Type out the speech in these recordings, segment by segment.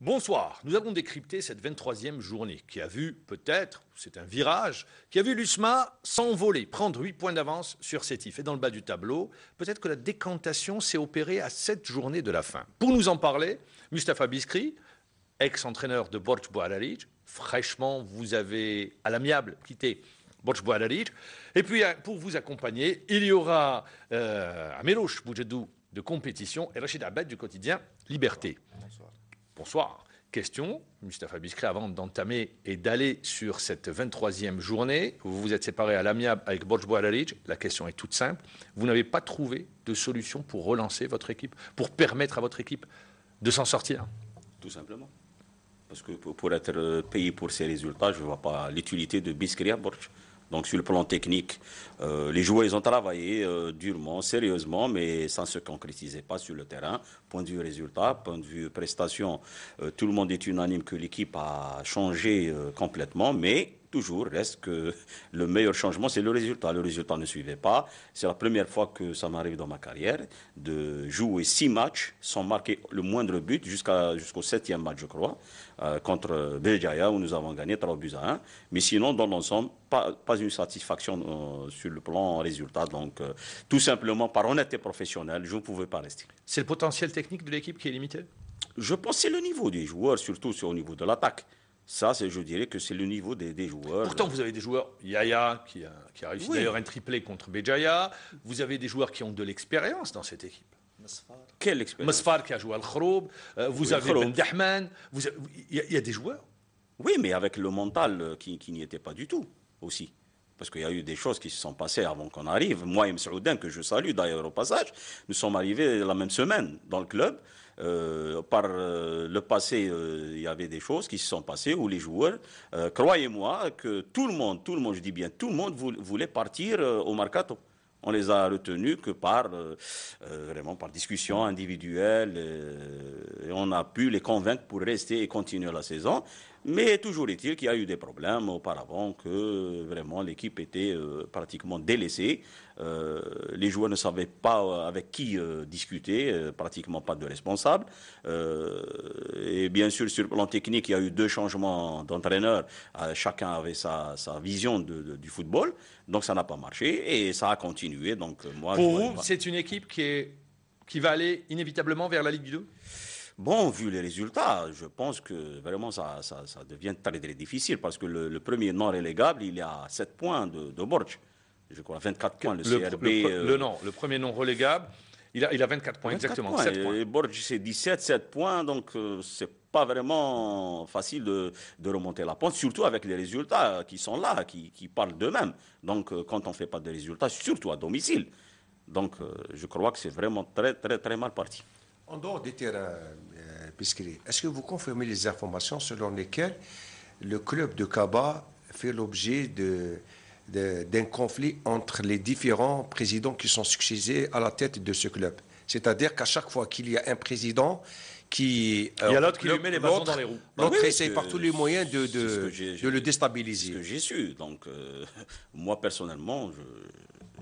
Bonsoir, nous allons décrypter cette 23e journée qui a vu, peut-être, c'est un virage, qui a vu l'USMA s'envoler, prendre 8 points d'avance sur Sétif. Et dans le bas du tableau, peut-être que la décantation s'est opérée à 7 journées de la fin. Pour nous en parler, Mustapha Biskri, ex-entraîneur de Borj Bouaralic. Fraîchement, vous avez à l'amiable quitté Borj Bouaralic. Et puis, pour vous accompagner, il y aura Amelouche Boudjedou de compétition et Rachid Abed du quotidien Liberté. Bonsoir. Bonsoir. Question, Mustapha Biskri, avant d'entamer et d'aller sur cette 23e journée, vous vous êtes séparé à l'amiable avec Borj Bouaralic. La question est toute simple. Vous n'avez pas trouvé de solution pour relancer votre équipe, pour permettre à votre équipe de s'en sortir? Tout simplement. Parce que pour être payé pour ces résultats, je ne vois pas l'utilité de Biskri à Borj. Donc sur le plan technique, les joueurs ils ont travaillé durement, sérieusement, mais ça ne se concrétisait pas sur le terrain. Point de vue résultat, point de vue prestation, tout le monde est unanime que l'équipe a changé complètement, mais toujours reste que le meilleur changement, c'est le résultat. Le résultat ne suivait pas. C'est la première fois que ça m'arrive dans ma carrière de jouer 6 matchs sans marquer le moindre but jusqu'au 7e match, je crois, contre Béjaïa, où nous avons gagné 3-1. Mais sinon, dans l'ensemble, pas une satisfaction sur le plan résultat. Donc, tout simplement, par honnêteté professionnelle, je ne pouvais pas rester. C'est le potentiel technique de l'équipe qui est limité? Je pense que c'est le niveau des joueurs, surtout au niveau de l'attaque. Ça, je dirais que c'est le niveau des joueurs. Pourtant, vous avez des joueurs, Yaya, qui a réussi d'ailleurs un triplé contre Béjaïa. Vous avez des joueurs qui ont de l'expérience dans cette équipe. Quelle expérience? Masfar qui a joué à Al-Khroub. Vous avez Ben Dahman. Il y a des joueurs. Oui, mais avec le mental qui n'y était pas du tout aussi. Parce qu'il y a eu des choses qui se sont passées avant qu'on arrive. Moi et M. Oudin, que je salue d'ailleurs au passage, nous sommes arrivés la même semaine dans le club. Par le passé, il y avait des choses qui se sont passées où les joueurs, croyez-moi que tout le monde, je dis bien tout le monde voulait partir au Mercato. On les a retenus que vraiment par discussion individuelle et on a pu les convaincre pour rester et continuer la saison. Mais toujours est-il qu'il y a eu des problèmes auparavant, que vraiment l'équipe était pratiquement délaissée. Les joueurs ne savaient pas avec qui discuter, pratiquement pas de responsable. Et bien sûr, sur le plan technique, il y a eu 2 changements d'entraîneur. Chacun avait sa vision du football. Donc ça n'a pas marché et ça a continué. Donc, moi, pour vous, c'est une équipe qui va aller inévitablement vers la Ligue 2? Bon, vu les résultats, je pense que vraiment ça devient très, très difficile parce que le premier non relégable, il est à 7 points de Borj. Je crois 24 points, le CRB. Le premier non relégable, il a 24 points, 24 exactement. Points. 7 points. Et Borj, c'est 7 points, donc c'est pas vraiment facile de remonter la pente, surtout avec les résultats qui sont là, qui parlent d'eux-mêmes. Donc quand on ne fait pas de résultats, surtout à domicile. Donc je crois que c'est vraiment très, très, très mal parti. En dehors des terrains, Biskri, est-ce que vous confirmez les informations selon lesquelles le club de Kaba fait l'objet d'un conflit entre les différents présidents qui sont succédés à la tête de ce club? C'est-à-dire qu'à chaque fois qu'il y a un président il y a l'autre qui lui met les bâtons dans les roues. L'autre essaie par tous les moyens de le déstabiliser. C'est ce que j'ai su. Donc, moi, personnellement,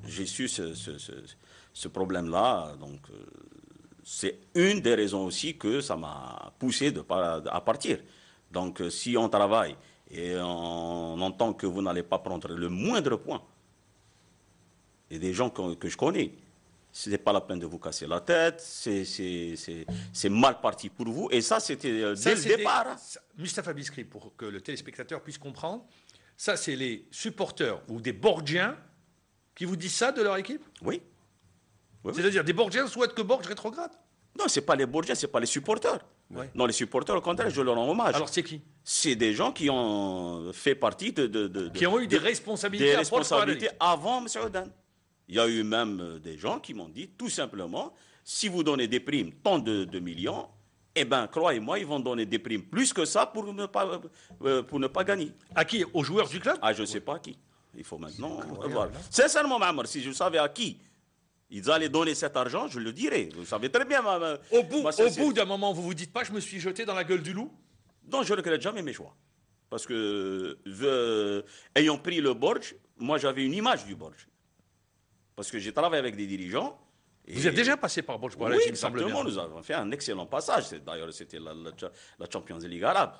j'ai su ce problème-là. Donc, c'est une des raisons aussi que ça m'a poussé à partir. Donc, si on travaille et on entend que vous n'allez pas prendre le moindre point, et des gens que je connais, ce n'est pas la peine de vous casser la tête, c'est mal parti pour vous. Et ça, c'était dès le départ. Mustapha Biskri, pour que le téléspectateur puisse comprendre, ça, c'est les supporters ou des Borgiens qui vous disent ça de leur équipe? Oui. C'est-à-dire des Borgiens souhaitent que Borj rétrograde? Non, ce n'est pas les Borgiens, ce n'est pas les supporters. Ouais. Non, les supporters, au contraire, je leur rends hommage. Alors c'est qui? C'est des gens qui ont fait partie qui ont eu des responsabilités, avant M. Oudin. Il y a eu même des gens qui m'ont dit, tout simplement, si vous donnez des primes, tant de millions, eh bien, croyez-moi, ils vont donner des primes plus que ça pour ne pas gagner. À qui? Aux joueurs du club? Ah, je ne sais pas à qui. Il faut maintenant voir. Sincèrement, Mahmoud, si je savais à qui ils allaient donner cet argent, je le dirais. Vous savez très bien. Au bout d'un moment, vous vous dites pas, je me suis jeté dans la gueule du loup? Non, je ne regrette jamais mes choix. Parce que, ayant pris le Borj, moi j'avais une image du Borj. Parce que j'ai travaillé avec des dirigeants, Vous êtes déjà passé par Borj Boualaj, Oui, il me semble exactement. bien. Nous avons fait un excellent passage. D'ailleurs, c'était la Champions League arabe,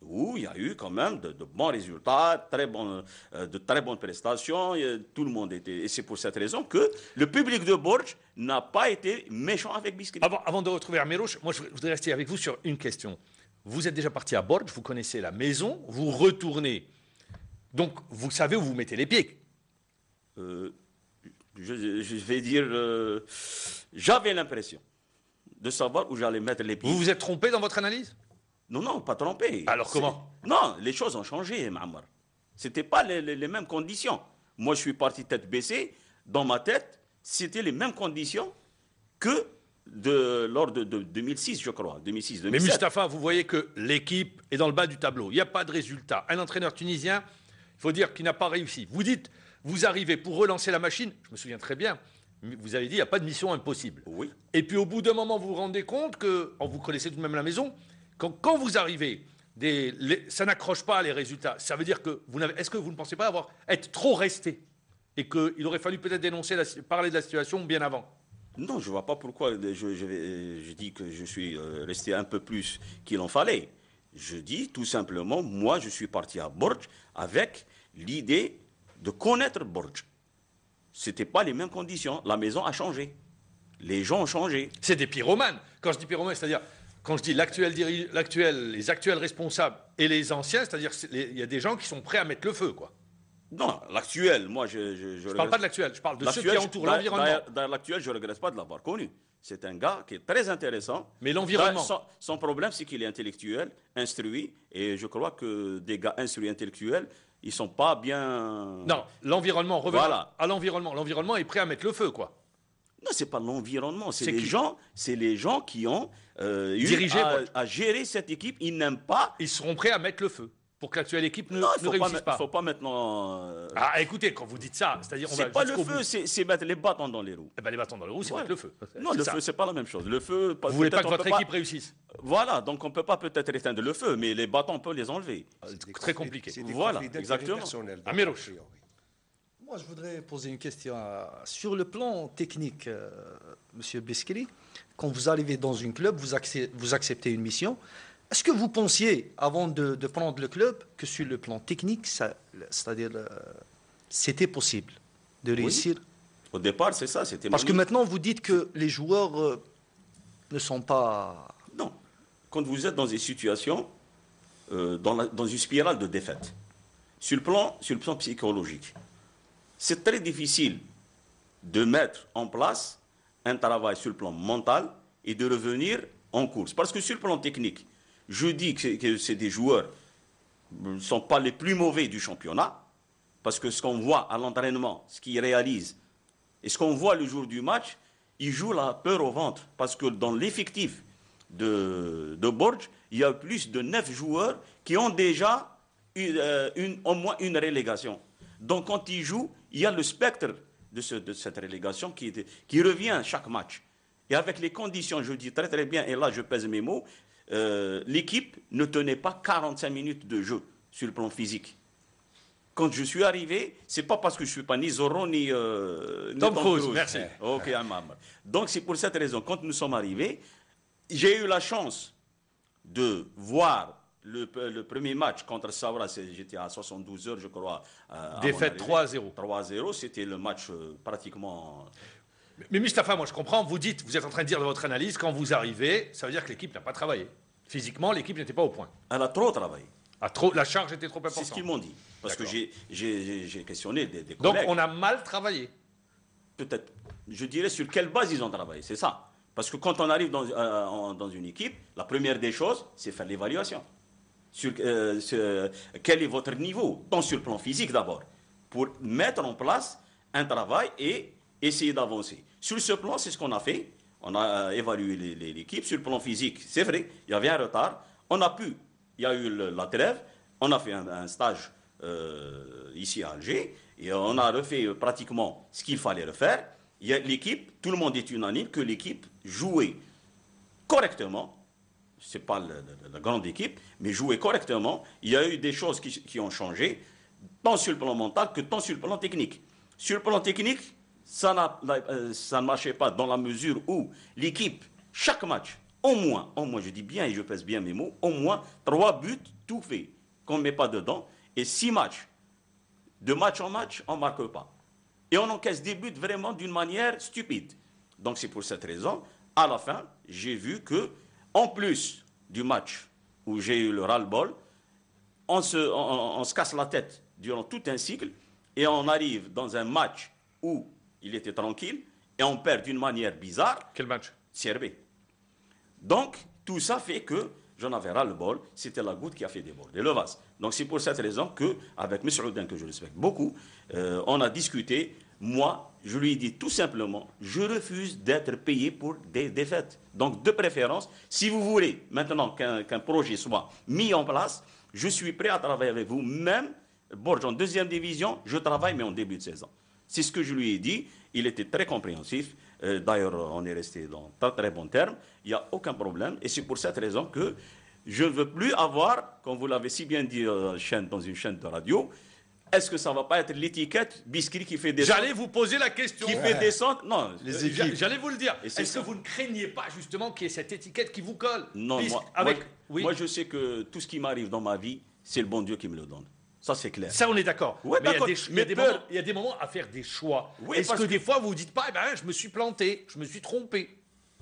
où il y a eu quand même de bons résultats, de très bonnes prestations. Et tout le monde était. Et c'est pour cette raison que le public de Borj n'a pas été méchant avec Biskri. Avant de retrouver Armirouche, moi je voudrais rester avec vous sur une question. Vous êtes déjà parti à Borj, vous connaissez la maison, vous retournez. Donc vous savez où vous mettez les pieds. Je vais dire, j'avais l'impression de savoir où j'allais mettre les pieds. Vous vous êtes trompé dans votre analyse? Non, non, pas trompé. Alors comment? Non, les choses ont changé, Ma'amar. Ce n'étaient pas les mêmes conditions. Moi, je suis parti tête baissée. Dans ma tête, c'était les mêmes conditions que lors de 2006, je crois. 2006, 2007. Mais Mustapha, vous voyez que l'équipe est dans le bas du tableau. Il n'y a pas de résultat. Un entraîneur tunisien, il faut dire qu'il n'a pas réussi. Vous dites, vous arrivez pour relancer la machine. Je me souviens très bien. Vous avez dit, il n'y a pas de mission impossible. Oui. Et puis au bout d'un moment, vous vous rendez compte que, vous connaissez tout de même la maison, quand vous arrivez, ça n'accroche pas les résultats. Ça veut dire que est-ce que vous ne pensez pas être trop resté et qu'il aurait fallu peut-être parler de la situation bien avant? Non, je ne vois pas pourquoi je dis que je suis resté un peu plus qu'il en fallait. Je dis tout simplement, moi, je suis parti à Borj avec l'idée de connaître Borj. Ce n'étaient pas les mêmes conditions. La maison a changé. Les gens ont changé. C'est des pyromanes. Quand je dis pyromanes, c'est-à-dire, quand je dis les actuels responsables et les anciens, c'est-à-dire il y a des gens qui sont prêts à mettre le feu, quoi. Non, l'actuel, moi, je ne parle pas de l'actuel, je parle de ceux qui entourent l'environnement. Dans l'actuel, je ne regrette pas de l'avoir connu. C'est un gars qui est très intéressant. Mais l'environnement. Son problème, c'est qu'il est intellectuel, instruit, et je crois que des gars instruits intellectuels, ils ne sont pas bien. Non, l'environnement, revenons voilà. À l'environnement. L'environnement est prêt à mettre le feu, quoi. Non, ce n'est pas l'environnement, c'est les gens qui ont dirigé à gérer cette équipe. Ils n'aiment pas. Ils seront prêts à mettre le feu pour que l'actuelle équipe ne réussisse pas. Il ne faut pas maintenant. Ah, écoutez, quand vous dites ça, c'est-à-dire on va. C'est pas le feu, c'est mettre les bâtons dans les roues. Eh ben, les bâtons dans les roues, c'est mettre le feu. Non, le feu, c'est pas la même chose. Le feu. Vous voulez pas que votre équipe réussisse. Voilà, donc on ne peut pas peut-être éteindre le feu, mais les bâtons, on peut les enlever. C'est très compliqué. Voilà, exactement. Amirouche. Moi, je voudrais poser une question. Sur le plan technique, Monsieur Biskri, quand vous arrivez dans un club, vous acceptez une mission. Est-ce que vous pensiez, avant de prendre le club, que sur le plan technique, c'est-à-dire, c'était possible de réussir? Au départ, c'est ça. Parce que maintenant, vous dites que les joueurs ne sont pas... Non. Quand vous êtes dans des situations, dans une spirale de défaite, sur le plan psychologique, c'est très difficile de mettre en place un travail sur le plan mental et de revenir en course. Parce que sur le plan technique, je dis que c'est des joueurs ne sont pas les plus mauvais du championnat, parce que ce qu'on voit à l'entraînement, ce qu'ils réalisent, et ce qu'on voit le jour du match, ils jouent la peur au ventre. Parce que dans l'effectif de Borj, il y a plus de 9 joueurs qui ont déjà au moins une relégation. Donc quand ils jouent, il y a le spectre de cette relégation qui revient chaque match. Et avec les conditions, je dis très très bien, et là je pèse mes mots, l'équipe ne tenait pas 45 minutes de jeu sur le plan physique. Quand je suis arrivé, ce n'est pas parce que je ne suis pas ni Zorro ni Tom Cruise. Merci. Ok, donc c'est pour cette raison, quand nous sommes arrivés, j'ai eu la chance de voir le premier match contre Saoura, j'étais à 72 heures, je crois. Défaite 3-0. 3-0, c'était le match pratiquement... Mais Mustapha, moi je comprends, vous êtes en train de dire dans votre analyse, quand vous arrivez, ça veut dire que l'équipe n'a pas travaillé. Physiquement, l'équipe n'était pas au point. Elle a trop travaillé. La charge était trop importante. C'est ce qu'ils m'ont dit. Parce que j'ai questionné des collègues. Donc on a mal travaillé. Peut-être. Je dirais sur quelle base ils ont travaillé, c'est ça. Parce que quand on arrive dans une équipe, la première des choses, c'est faire l'évaluation. Quel est votre niveau, tant sur le plan physique d'abord, pour mettre en place un travail et essayer d'avancer. Sur ce plan, c'est ce qu'on a fait. On a évalué l'équipe. Sur le plan physique, c'est vrai, il y avait un retard. Il y a eu la trêve. On a fait un stage ici à Alger et on a refait pratiquement ce qu'il fallait refaire. L'équipe, tout le monde est unanime que l'équipe jouait correctement. Ce n'est pas la grande équipe, mais jouait correctement. Il y a eu des choses qui ont changé, tant sur le plan mental que tant sur le plan technique. Sur le plan technique, ça ne marchait pas dans la mesure où l'équipe, chaque match, au moins, je dis bien et je pèse bien mes mots, au moins 3 buts, tout fait, qu'on ne met pas dedans, et 6 matchs. De match en match, on ne marque pas. Et on encaisse des buts vraiment d'une manière stupide. Donc c'est pour cette raison, à la fin, j'ai vu que, en plus du match où j'ai eu le ras-le-bol, on se casse la tête durant tout un cycle, et on arrive dans un match où il était tranquille, et on perd d'une manière bizarre. Quel match? CRB. Donc, tout ça fait que j'en avais ras-le-bol, c'était la goutte qui a fait déborder le vase. Donc, c'est pour cette raison qu'avec M. Oudin, que je respecte beaucoup, on a discuté. Moi, je lui ai dit tout simplement, je refuse d'être payé pour des défaites. Donc, de préférence, si vous voulez maintenant qu'un projet soit mis en place, je suis prêt à travailler avec vous. Même, Bourges en 2e division, je travaille, mais en début de saison. C'est ce que je lui ai dit. Il était très compréhensif. D'ailleurs, on est resté dans très, très bons termes. Il n'y a aucun problème. Et c'est pour cette raison que je ne veux plus avoir, comme vous l'avez si bien dit dans une chaîne de radio, est-ce que ça ne va pas être l'étiquette Biskri qui fait descendre? J'allais vous poser la question. Qui fait descendre? Non. Les équipes. J'allais vous le dire. Et Est-ce que vous ne craignez pas justement qu'il y ait cette étiquette qui vous colle? Non, Oui. moi, je sais que tout ce qui m'arrive dans ma vie, c'est le bon Dieu qui me le donne. Ça, c'est clair. Ça, on est d'accord. Ouais, mais d'accord. il y a des moments à faire des choix. Oui, Est-ce parce que que- des fois, vous ne dites pas, je me suis planté, je me suis trompé?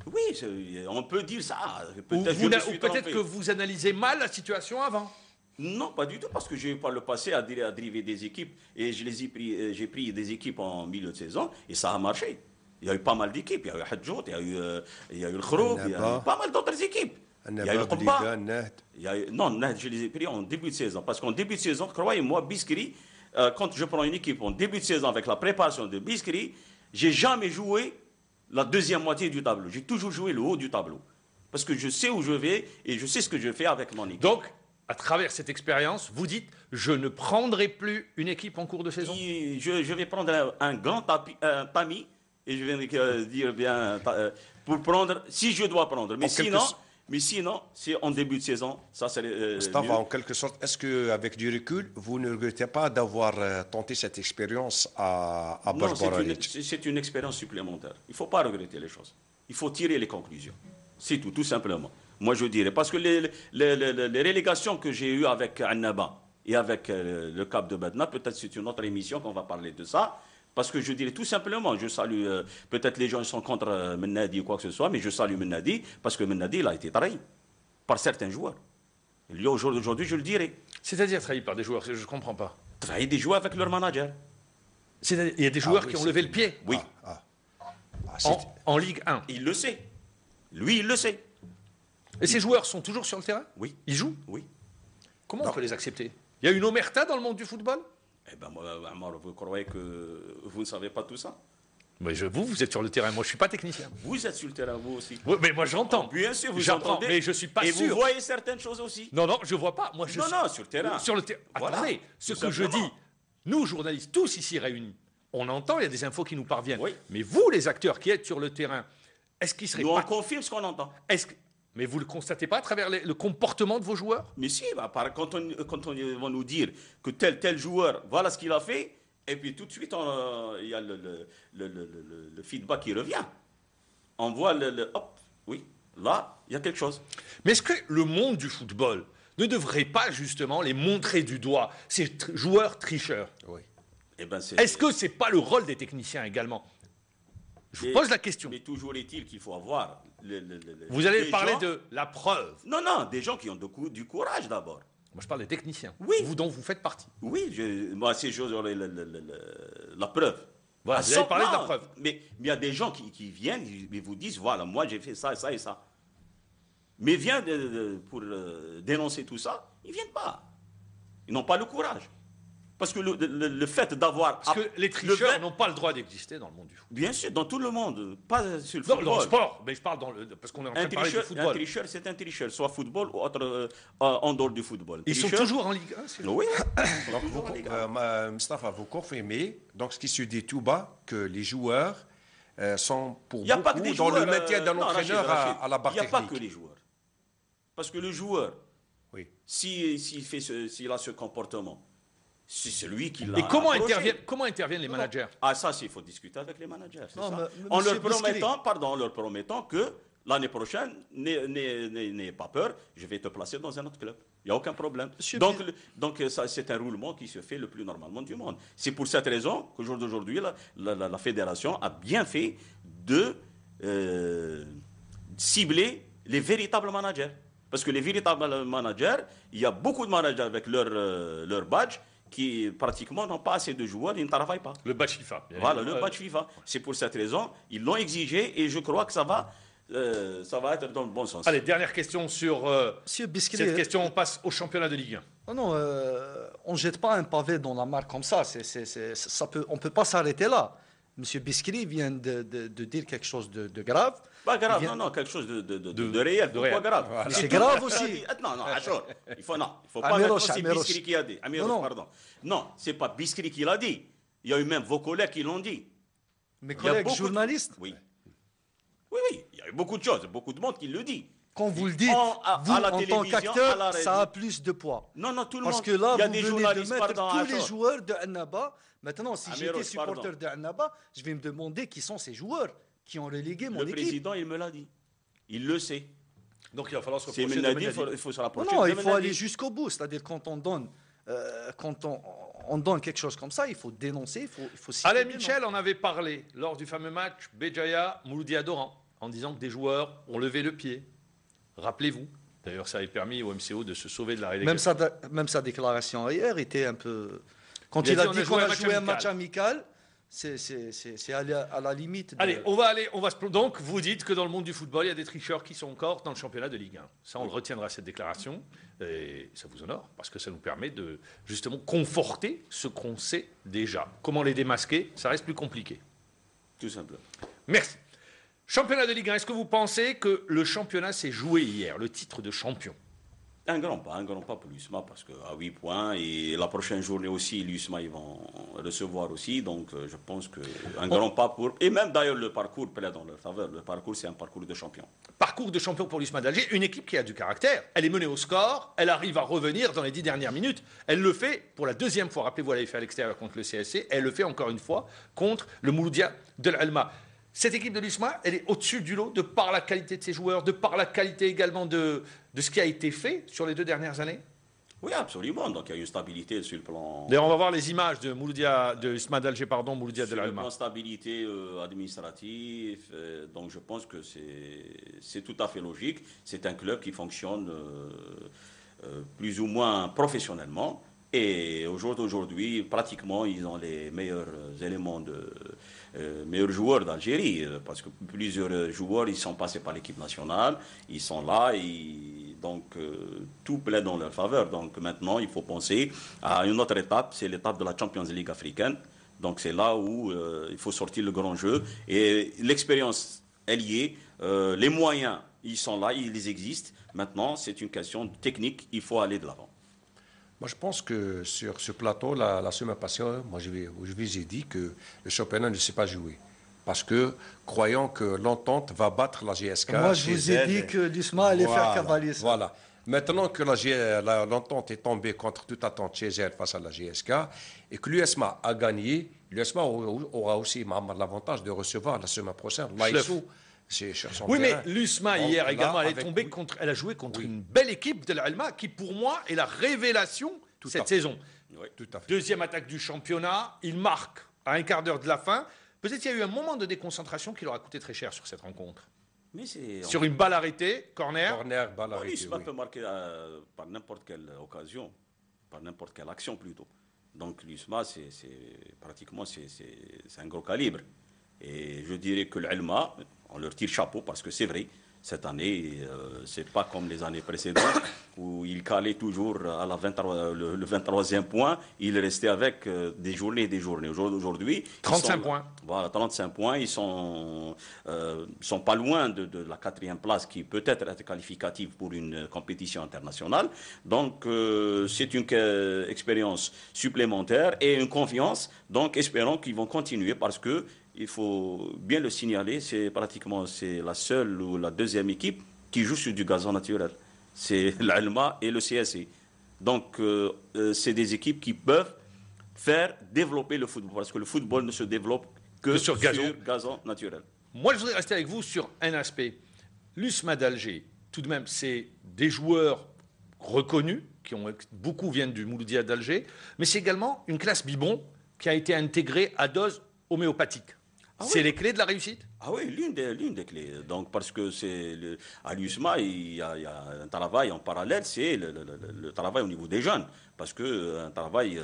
Oui, on peut dire ça. Ou Peut-être je me suis peut-être trompé. que vous analysez mal la situation avant. Non, pas du tout, parce que j'ai eu par le passé à dériver des équipes et j'ai pris des équipes en milieu de saison et ça a marché. Il y a eu pas mal d'équipes. Il y a eu Hadjout, il y a eu le Khroub, il y a eu pas mal d'autres équipes. Il y a eu le Qubba. Non, Nahd, je les ai pris en début de saison. Parce qu'en début de saison, croyez-moi, Biskri, quand je prends une équipe en début de saison avec la préparation de Biskri, j'ai jamais joué la deuxième moitié du tableau. J'ai toujours joué le haut du tableau. Parce que je sais où je vais et je sais ce que je fais avec mon équipe. Donc, à travers cette expérience, vous dites, je ne prendrai plus une équipe en cours de saison? Je vais prendre un grand tamis et je vais dire bien pour prendre, si je dois prendre. Mais sinon, c'est en début de saison, ça serait Mustafa, en quelque sorte, est-ce qu'avec du recul, vous ne regrettez pas d'avoir tenté cette expérience à Non, Bourges-Boralic? c'est une expérience supplémentaire. Il ne faut pas regretter les choses. Il faut tirer les conclusions. C'est tout simplement. Moi, je dirais, parce que les relégations que j'ai eues avec Annaba et avec le Cap de Bedna, peut-être c'est une autre émission qu'on va parler de ça, parce que je dirais tout simplement, je salue, peut-être les gens sont contre Mennadi ou quoi que ce soit, mais je salue Mennadi, parce que Mennadi, il a été trahi par certains joueurs. Et aujourd'hui, je le dirais. C'est-à-dire trahi par des joueurs, je ne comprends pas. Trahi des joueurs avec leur manager. C'est-à-dire, il y a des joueurs oui, qui ont c'est- levé le pied Oui, en Ligue 1. il le sait. Lui, il le sait. Et ces joueurs sont toujours sur le terrain? Oui, Ils jouent? oui. Comment on peut les accepter? Il y a une omerta dans le monde du football? Eh bien, Amar, vous croyez que vous ne savez pas tout ça? Mais vous êtes sur le terrain, moi je ne suis pas technicien. Vous êtes sur le terrain, vous aussi. Oui, mais moi j'entends. Bien sûr, vous J'apprends, entendez. mais je ne suis pas Et sûr. vous voyez certaines choses aussi. Non, je ne vois pas. Moi, Non, sur le terrain. Sur le terrain. Voilà, Attendez, ce tout que je simplement. dis, nous journalistes, tous ici réunis, on entend, il y a des infos qui nous parviennent. Oui. Mais vous, les acteurs qui êtes sur le terrain, est-ce qu'il serait Nous, on pas... confirme ce qu'on entend. Mais vous ne le constatez pas à travers le comportement de vos joueurs? Mais si, quand on va nous dire que tel joueur, voilà ce qu'il a fait, et puis tout de suite, il y a le feedback qui revient. On voit hop, oui, là, il y a quelque chose. Mais est-ce que le monde du football ne devrait pas justement les montrer du doigt, ces joueurs tricheurs? Oui. Eh ben, Est-ce que ce n'est pas le rôle des techniciens également? Je vous pose la question. Mais toujours est-il qu'il faut avoir... Vous allez des parler gens- de la preuve. Non, des gens qui ont du courage d'abord. Moi, je parle des techniciens. Oui. Vous dont vous faites partie. Oui, moi, ces choses, la preuve. Voilà, À vous avez parlé de la non, preuve. Mais il y a des gens qui viennent et vous disent, voilà, moi j'ai fait ça, ça et ça. Mais viennent pour dénoncer tout ça, ils ne viennent pas. Ils n'ont pas le courage. Parce que le fait d'avoir... Parce que les le tricheurs fait- n'ont pas le droit d'exister dans le monde du foot. Bien sûr, dans tout le monde, pas sur le Non, football. dans le sport, mais je parle parce qu'on est en train Un de parler du tricheur, football. c'est un tricheur, soit football ou autre, en dehors du football. Ils sont Tricheur- toujours en Ligue 1, c'est Oui. Donc, Mustafa, vous confirmez donc ce qui se dit tout bas, que les joueurs sont pour Il n'y a pas que beaucoup des dans joueurs, le maintien d'un non, entraîneur Rachid, à la barre il n'y a pas technique. que les joueurs. Parce que le joueur, Oui. s'il a ce comportement, C'est lui qui l'a Et comment approché. interviennent les managers? Ah, ça, il faut discuter avec les managers. C'est Non, ça. mais En monsieur leur promettant que l'année prochaine, n'aie pas peur, je vais te placer dans un autre club. Il n'y a aucun problème. Donc ça, c'est un roulement qui se fait le plus normalement du monde. C'est pour cette raison qu'au jour d'aujourd'hui, la fédération a bien fait de cibler les véritables managers. Parce que les véritables managers, il y a beaucoup de managers avec leur badge qui pratiquement n'ont pas assez de joueurs, ils ne travaillent pas. Le badge FIFA. Voilà, le badge FIFA. C'est pour cette raison, ils l'ont exigé et je crois que ça va être dans le bon sens. Allez, dernière question sur Monsieur Biskri, cette question. On passe au championnat de Ligue 1. non, on ne jette pas un pavé dans la mare comme ça. On ne peut pas s'arrêter là. Monsieur Biskri vient de dire quelque chose de grave. Pas grave, non, quelque chose de réel. Pourquoi réel. grave? Voilà. C'est grave aussi. Non, Achor, il faut pas Amiroche, mettre c'est Amiroche. Biskri qui a dit. Amiroche, pardon. Non, c'est pas Biskri qui l'a dit. Il y a eu même vos collègues qui l'ont dit. Mes Il y a collègues beaucoup journalistes, Oui. Oui, il y a eu beaucoup de choses, beaucoup de monde qui le dit. quand vous le dites, à vous, la en tant télévision, à la qu'acteur, radio. ça a plus de poids. Non, tout le Parce monde. que là, il y a vous des venez de journalistes, mettre pardon, tous les Achor. joueurs de Annaba. Maintenant, si Amiroche, j'étais supporter pardon. de Annaba, je vais me demander qui sont ces joueurs qui ont relégué mon Le équipe. président, il me l'a dit. Il le sait. Donc il va falloir se C'est rapprocher de Menadi, Menadi. il faut se Non, rapprocher non, de il faut Menadi. aller jusqu'au bout. C'est-à-dire quand on donne, on donne quelque chose comme ça, il faut dénoncer, il faut citer Alain des noms. Michel en avait parlé lors du fameux match Béjaïa Mouloudia Doran en disant que des joueurs ont levé le pied. Rappelez-vous. D'ailleurs, ça avait permis au MCO de se sauver de la relégation. Même sa déclaration hier était un peu. Quand Il il a a dit, dit qu'on a joué un amical. match amical, c'est à la limite. Allez, on va se... Donc, vous dites que dans le monde du football, il y a des tricheurs qui sont encore dans le championnat de Ligue 1. Ça, on le retiendra, cette déclaration. Et ça vous honore, parce que ça nous permet de, justement, conforter ce qu'on sait déjà. Comment les démasquer, ça reste plus compliqué. Tout simplement. Merci. Championnat de Ligue 1, est-ce que vous pensez que le championnat s'est joué hier, le titre de champion? Un grand pas pour l'USMA parce qu'à 8 points et la prochaine journée aussi, l'USMA ils vont recevoir aussi. Donc je pense qu'un grand pas pour. Et même d'ailleurs le parcours plaît dans leur faveur. Le parcours, c'est un parcours de champion. Parcours de champion pour l'USMA d'Alger, une équipe qui a du caractère. Elle est menée au score, elle arrive à revenir dans les 10 dernières minutes. Elle le fait pour la deuxième fois. Rappelez-vous, elle l'avait fait à l'extérieur contre le CSC. Elle le fait encore une fois contre le Mouloudia de l'Alma. Cette équipe de l'USMA, elle est au-dessus du lot de par la qualité de ses joueurs, de par la qualité également de ce qui a été fait sur les 2 dernières années. Oui, absolument. Donc il y a une stabilité sur le plan. D'ailleurs, on va voir les images de Mouloudia, de l'USMA d'Alger, pardon, Mouloudia de Sur le l'Alma. plan stabilité administrative, donc je pense que c'est tout à fait logique. C'est un club qui fonctionne plus ou moins professionnellement. Et au jour d'aujourd'hui, pratiquement, ils ont les meilleurs éléments meilleurs joueurs d'Algérie, parce que plusieurs joueurs, ils sont passés par l'équipe nationale, ils sont là, et donc tout plaît dans leur faveur. Donc maintenant, il faut penser à une autre étape, c'est l'étape de la Champions League africaine. Donc c'est là où il faut sortir le grand jeu. Et l'expérience, elle y est. Les moyens, ils sont là, ils existent. Maintenant, c'est une question technique, il faut aller de l'avant. Moi, je pense que sur ce plateau, la semaine passée, moi, je vous ai dit que le championnat ne s'est pas joué. Parce que, croyant que l'entente va battre la GSK. Moi, je chez vous ai elle, dit que l'USMA allait faire cavalier ça. Voilà. Maintenant que l'entente est tombée contre toute attente chez elle face à la GSK et que l'USMA a gagné, l'USMA aura aussi l'avantage de recevoir la semaine prochaine l'AISO. Oui, mais l'USMA hier là, également, elle a joué contre une belle équipe de l'Alma qui, pour moi, est la révélation cette saison. Oui, tout à fait. Deuxième attaque du championnat, il marque à un quart d'heure de la fin. Peut-être qu'il y a eu un moment de déconcentration qui leur a coûté très cher sur cette rencontre. Mais sur une balle arrêtée, corner. Balle arrêtée, l'USMA oui. peut marquer par n'importe quelle occasion, par n'importe quelle action plutôt. Donc l'USMA, pratiquement c'est un gros calibre. Et je dirais que l'Alma, on leur tire chapeau parce que c'est vrai, cette année, c'est pas comme les années précédentes où ils calaient toujours à la 23, le 23e point, ils restaient avec des journées et des journées. Aujourd'hui, 35 points. Voilà, 35 points, ils sont pas loin de la 4e place qui peut être qualificative pour une compétition internationale. Donc, c'est une expérience supplémentaire et une confiance. Donc, espérons qu'ils vont continuer parce que il faut bien le signaler, c'est la seule ou la deuxième équipe qui joue sur du gazon naturel. C'est l'Alma et le CSC. Donc, c'est des équipes qui peuvent faire développer le football. Parce que le football ne se développe que sur gazon naturel. Moi, je voudrais rester avec vous sur un aspect. L'USMA d'Alger, tout de même, c'est des joueurs reconnus, beaucoup viennent du Mouloudia d'Alger, mais c'est également une classe bibon qui a été intégrée à dose homéopathique. C'est les clés de la réussite? Ah oui, l'une des clés. Donc, parce que à l'USMA, il y a un travail en parallèle, c'est le travail au niveau des jeunes. Parce que un travail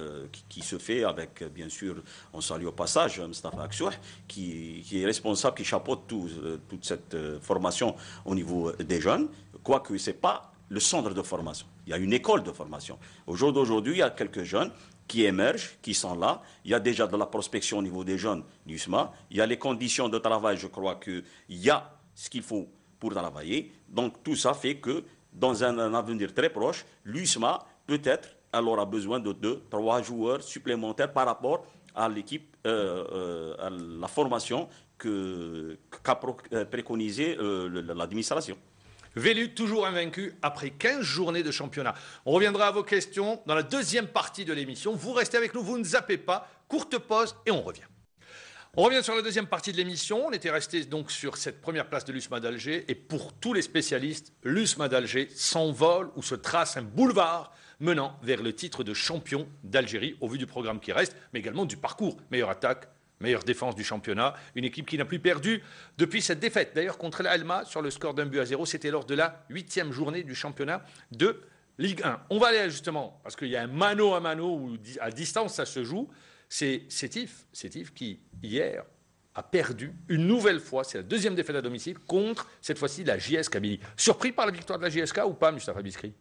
qui se fait avec, bien sûr, on salue au passage Mustafa Aksouh, qui est responsable, qui chapeaute toute cette formation au niveau des jeunes, quoique ce n'est pas le centre de formation. Il y a une école de formation. Au jour d'aujourd'hui, il y a quelques jeunes qui émergent, qui sont là. Il y a déjà de la prospection au niveau des jeunes l'USMA. Il y a les conditions de travail, je crois qu'il y a ce qu'il faut pour travailler. Donc tout ça fait que dans un avenir très proche, l'USMA peut-être elle aura besoin de 2-3 joueurs supplémentaires par rapport à l'équipe, à la formation qu'a préconisé l'administration. Velu, toujours invaincu après 15 journées de championnat. On reviendra à vos questions dans la deuxième partie de l'émission. Vous restez avec nous, vous ne zappez pas. Courte pause et on revient. On revient sur la deuxième partie de l'émission. On était resté donc sur cette première place de l'USMA d'Alger. Et pour tous les spécialistes, l'USMA d'Alger s'envole ou se trace un boulevard menant vers le titre de champion d'Algérie au vu du programme qui reste, mais également du parcours. Meilleure attaque, meilleure défense du championnat, une équipe qui n'a plus perdu depuis cette défaite. D'ailleurs, contre l'Alma, sur le score d'1-0, c'était lors de la 8e journée du championnat de Ligue 1. On va aller justement, parce qu'il y a un mano à mano où à distance ça se joue, c'est Sétif qui, hier, a perdu une nouvelle fois, c'est la deuxième défaite à domicile, contre, cette fois-ci, la JS Kabylie. Surpris par la victoire de la JSK ou pas, Mustafa Biskri?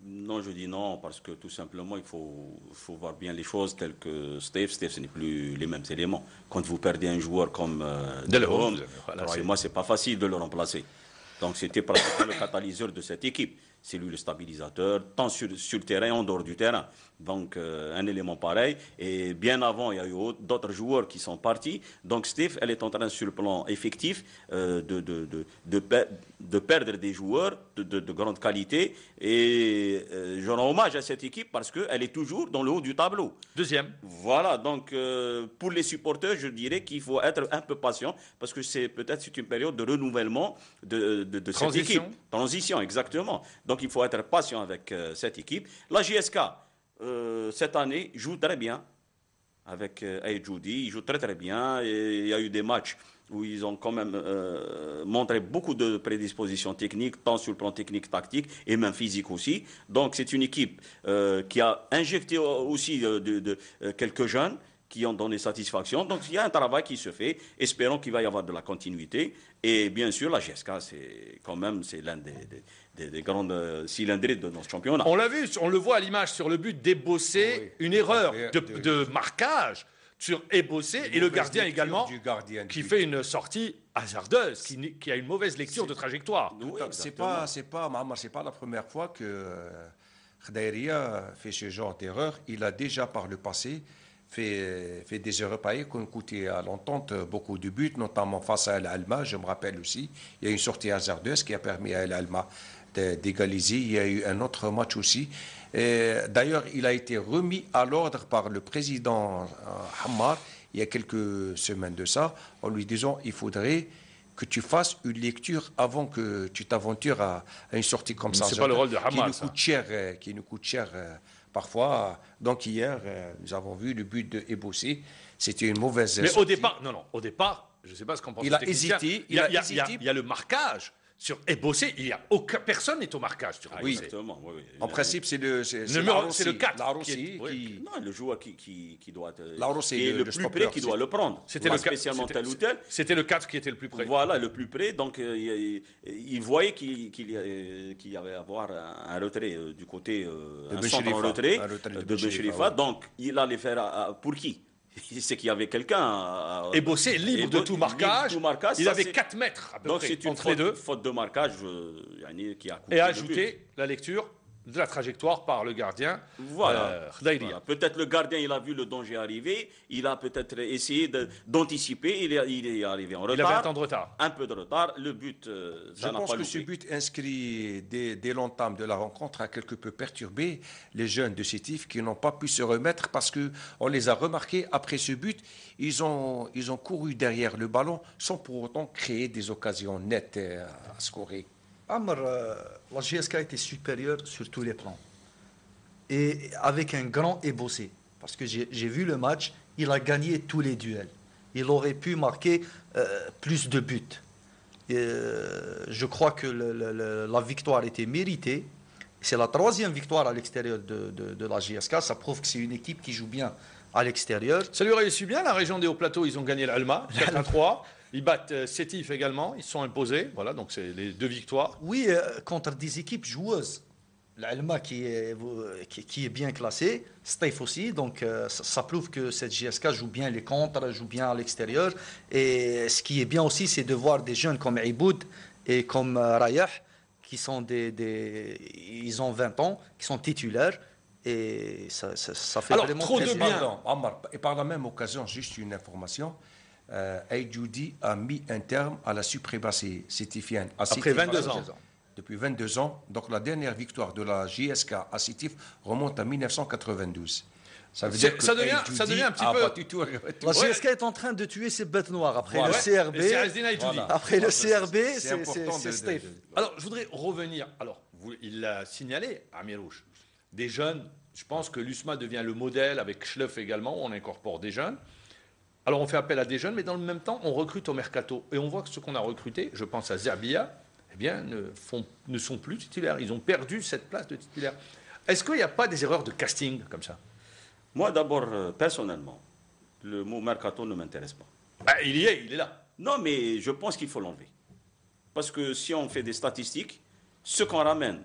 Non, je dis non, parce que tout simplement, il faut voir bien les choses telles que Steve, ce n'est plus les mêmes éléments. Quand vous perdez un joueur comme Delhomme, moi, c'est pas facile de le remplacer. Donc, c'était pratiquement le catalyseur de cette équipe. C'est lui le stabilisateur, tant sur le terrain en dehors du terrain. Donc, un élément pareil. Et bien avant, il y a eu d'autres joueurs qui sont partis. Donc, Steve, elle est en train, sur le plan effectif, de perdre des joueurs de grande qualité. Et je rends hommage à cette équipe parce qu'elle est toujours dans le haut du tableau. Deuxième. Voilà. Donc, pour les supporters, je dirais qu'il faut être un peu patient parce que c'est une période de renouvellement de cette équipe. Transition, exactement. Donc, il faut être patient avec cette équipe. La JSK, cette année, joue très bien avec Aïdjoudi. Il joue très, très bien. Et il y a eu des matchs où ils ont quand même montré beaucoup de prédispositions techniques, tant sur le plan technique, tactique et même physique aussi. Donc, c'est une équipe qui a injecté aussi quelques jeunes qui ont donné satisfaction. Donc, il y a un travail qui se fait. Espérons qu'il va y avoir de la continuité. Et bien sûr, la GSK, c'est l'un des grandes cylindrées de notre championnat. On l'a vu, on le voit à l'image sur le but d'Ebossé, une erreur de marquage sur Ebossé et le gardien également qui fait une sortie hasardeuse, qui a une mauvaise lecture de trajectoire. Oui, c'est pas la première fois que Khdaïria fait ce genre d'erreur. Il a déjà par le passé fait des erreurs pareilles qui ont coûté à l'entente beaucoup de buts, notamment face à El Alma. Je me rappelle aussi, il y a une sortie hasardeuse qui a permis à El Alma d'égaliser. Il y a eu un autre match aussi. D'ailleurs, il a été remis à l'ordre par le président Hammar il y a quelques semaines de ça, en lui disant il faudrait que tu fasses une lecture avant que tu t'aventures à une sortie comme ça. C'est pas le rôle de Hammar, qui nous coûte cher parfois. Donc hier, nous avons vu le but de Ebossé. C'était une mauvaise Mais sortie. au départ, je ne sais pas ce qu'on pense. Il a hésité. Il y a le marquage. Sur Ebossé, personne n'est au marquage sur Ebossé. Oui, exactement. Oui. En principe, c'est le 4 Larossi qui... Non, le joueur qui doit être le plus près qui doit le prendre. C'était spécialement tel ou tel. C'était le 4 qui était le plus près. Voilà, le plus près. Donc, il voyait qu'il y avait avoir un retrait du côté, un centre en retrait de Bencherifa. Donc, il allait faire pour qui? C'est qu'il y avait quelqu'un. Ebossé libre de tout marquage. Il avait 4 mètres à peu près donc c'est une entre les deux. Faute de marquage qui a coupé. Et ajouter la lecture de la trajectoire par le gardien. Voilà. Khdaïria. Voilà. Peut-être le gardien, il a vu le danger arriver, il a peut-être essayé d'anticiper, il est arrivé en retard. Il avait un temps de retard. Un peu de retard. Le but, Je ça n'a pense pas que ce loupé. but inscrit dès l'entame de la rencontre a quelque peu perturbé les jeunes de Sétif qui n'ont pas pu se remettre parce qu'on les a remarqués après ce but. Ils ont couru derrière le ballon sans pour autant créer des occasions nettes à scorer. Amr, la GSK était supérieure sur tous les plans. Et avec un grand ébossé. Parce que j'ai vu le match, il a gagné tous les duels. Il aurait pu marquer plus de buts. Je crois que la victoire était méritée. C'est la 3e victoire à l'extérieur de la GSK. Ça prouve que c'est une équipe qui joue bien à l'extérieur. Ça lui réussit bien, la région des Hauts-Plateaux, ils ont gagné l'Alma, 4-3. Ils battent Sétif également, ils se sont imposés. Voilà, donc c'est les 2 victoires. Oui, contre des équipes joueuses. L'Alma qui est bien classée, Stef aussi, donc ça prouve que cette GSK joue bien les contres, joue bien à l'extérieur. Et ce qui est bien aussi, c'est de voir des jeunes comme Iboud et comme Rayah, qui sont ils ont 20 ans, qui sont titulaires. Et ça fait Alors, vraiment trop de plaisir. bien. Pardon, Ammar, et par la même occasion, juste une information. Aïdjoudi a mis un terme à la suprématie sétifienne. Après 22 ans. Depuis 22 ans. Donc la dernière victoire de la JSK à Sétif remonte à 1992. Ça veut dire que ça devient un petit peu... La GSK est en train de tuer ses bêtes noires. Après Voilà. le CRB, Et c'est Azdina Aïdjoudi. Voilà. après le CRB, c'est important c'est de- Stef. Alors, je voudrais revenir. Alors, il l'a signalé, Amirouche. Des jeunes, je pense que l'USMA devient le modèle, avec Schleuf également, on incorpore des jeunes. Alors, on fait appel à des jeunes, mais dans le même temps, on recrute au mercato. Et on voit que ceux qu'on a recrutés, je pense à Zerbia, eh bien, ne sont plus titulaires. Ils ont perdu cette place de titulaire. Est-ce qu'il n'y a pas des erreurs de casting comme ça? Moi, d'abord, personnellement, le mot mercato ne m'intéresse pas. Il y est, il est là. Non, mais je pense qu'il faut l'enlever. Parce que si on fait des statistiques, ce qu'on ramène